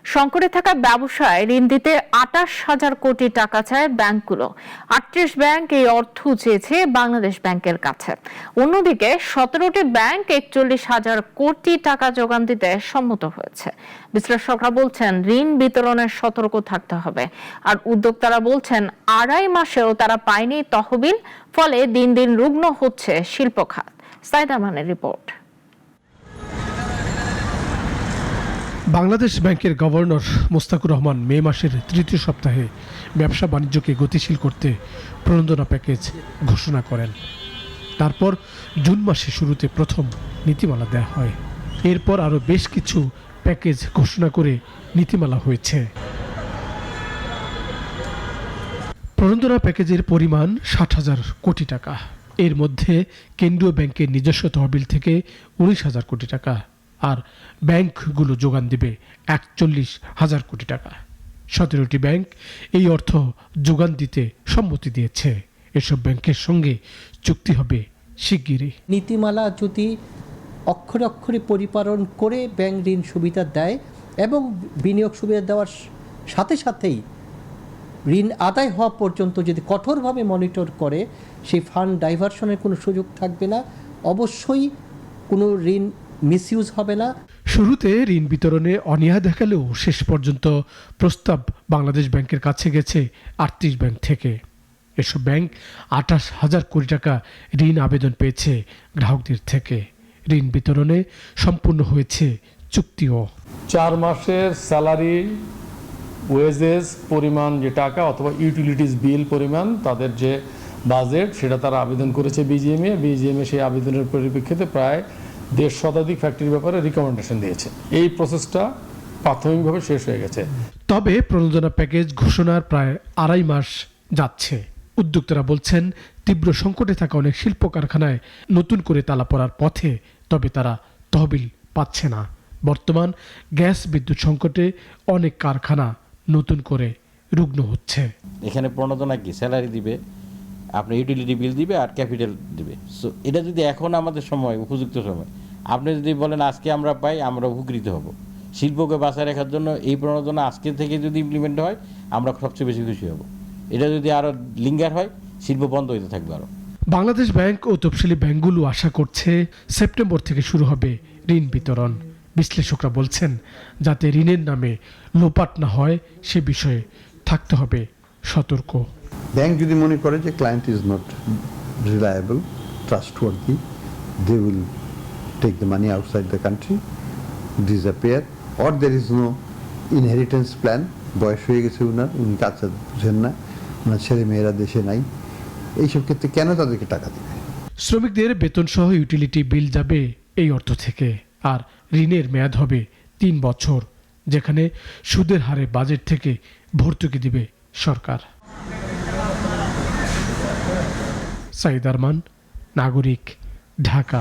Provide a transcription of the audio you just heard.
সংকটে থাকা ব্যবসায় ঋণ দিতে ২৮,০০০ কোটি টাকা চায় ব্যাংকগুলো। ৩৮ ব্যাংক এই অর্থ চেয়েছে বাংলাদেশ ব্যাংকের কাছে। অন্যদিকে ১৭টি ব্যাংক ৪১,০০০ কোটি টাকা যোগান দিতে সম্মত হয়েছে। বিশ্লেষকরা বলছেন ঋণ বিতরণে সতর্ক থাকতে হবে। আর উদ্যোক্তারা বলছেন ২.৫ মাসেও তারা পায়নি তহবিল, ফলে দিন দিন রুগ্ন হচ্ছে শিল্প খাত। সাইদা মানের রিপোর্ট। বাংলাদেশ ব্যাংকের গভর্নর মোস্তাকুর রহমান মে মাসের তৃতীয় সপ্তাহে ব্যবসা বাণিজ্যকে গতিশীল করতে প্রণোদনা প্যাকেজ ঘোষণা করেন। তারপর জুন মাসের শুরুতে প্রথম নীতিমালা দেওয়া হয়। এরপর আরও বেশ কিছু প্যাকেজ ঘোষণা করে নীতিমালা হয়েছে। প্রণোদনা প্যাকেজের পরিমাণ ৬০,০০০ কোটি টাকা। এর মধ্যে কেন্দ্রীয় ব্যাংকের নিজস্ব তহবিল থেকে ১৯,০০০ কোটি টাকা, আর ব্যাংকগুলো যোগান দেবে ৪১,০০০ কোটি টাকা। ১৭টি ব্যাংক এই অর্থ যোগান দিতে সম্মতি দিয়েছে। এসব ব্যাংকের সঙ্গে চুক্তি হবে শিগগিরই। নীতিমালা যদি অক্ষরে অক্ষরে পরিপালন করে ব্যাংক ঋণ সুবিধা দেয় এবং বিনিয়োগ সুবিধা দেওয়ার সাথে সাথেই ঋণ আদায় হওয়া পর্যন্ত যদি কঠোরভাবে মনিটর করে, সেই ফান্ড ডাইভারশনের কোনো সুযোগ থাকবে না, অবশ্যই কোনো ঋণ মিসইউজ হবে না। শুরুতে ঋণ বিতরণে অনীহা দেখালেও শেষ পর্যন্ত প্রস্তাব বাংলাদেশ ব্যাংকের কাছে গেছে ৩৮ ব্যাংক থেকে। এসব ব্যাংক ২৮,০০০ কোটি টাকা ঋণ আবেদন পেয়েছে গ্রাহকদের থেকে। ঋণ বিতরণে সম্পূর্ণ হয়েছে চুক্তিও। ৪ মাসের স্যালারি, ওয়েজেস পরিমাণ যে টাকা অথবা ইউটিলিটিস বিল পরিমাণ, তাদের যে বাজেট, সেটা তারা আবেদন করেছে বিজিএমএ সেই আবেদনের পরিপ্রেক্ষিতে প্রায় ১.৫ শতাধিক ফ্যাক্টরির ব্যাপারে রিকমেন্ডেশন দিয়েছে। এই প্রসেসটা প্রাথমিকভাবে শেষ হয়ে গেছে। তবে প্রণোদনা প্যাকেজ ঘোষণার প্রায় ২.৫ মাস যাচ্ছে। উদ্যোক্তারা বলছেন তীব্র সংকটে থাকা অনেক শিল্প কারখানায় নতুন করে তালা পড়ার পথে, তবে তারা তহবিল পাচ্ছে না। বর্তমান গ্যাস বিদ্যুৎ সংকটে অনেক কারখানা নতুন করে রুগ্ন হচ্ছে। এখানে প্রণোদনা কি, স্যালারি দিবে, আপনি ইউটিলিটি বিল দিবে আর ক্যাপিটাল দিবে। সো এটা যদি এখন আমাদের সময়, উপযুক্ত সময়, আপনি যদি বলেন আজকে আমরা পাই, আমরা উপকৃত হব। শিল্পকে বাঁচায় রাখার জন্য এই প্রণোদনা আজকে থেকে যদি ইমপ্লিমেন্ট হয়, আমরা সবচেয়ে বেশি খুশি হব। এটা যদি আরও লিঙ্গার হয়, শিল্প বন্ধ হইতে থাকবে আরও। বাংলাদেশ ব্যাংক ও তফসিলি ব্যাংকগুলো আশা করছে সেপ্টেম্বর থেকে শুরু হবে ঋণ বিতরণ। বিশ্লেষকরা বলছেন যাতে ঋণের নামে লোপাট না হয় সে বিষয়ে থাকতে হবে সতর্ক। ব্যাংক যদি মনে করে যে client is not reliable, trustworthy, they will take the money outside the country, disappear, or there is no inheritance plan. বয়স হয়ে গেছে উনি কাজটা বুঝেন না, ওনার ছেলে মেয়েরা দেশে নাই, এইসব ক্ষেত্রে কেন তাদেরকে টাকা দেবে? শ্রমিকদের বেতন সহ ইউটিলিটি বিল যাবে এই অর্থ থেকে, আর ঋণের মেয়াদ হবে ৩ বছর, যেখানে সুদের হারে বাজেট থেকে ভর্তুকি দিবে সরকার। সাইদ আরমান, নাগরিক, ঢাকা।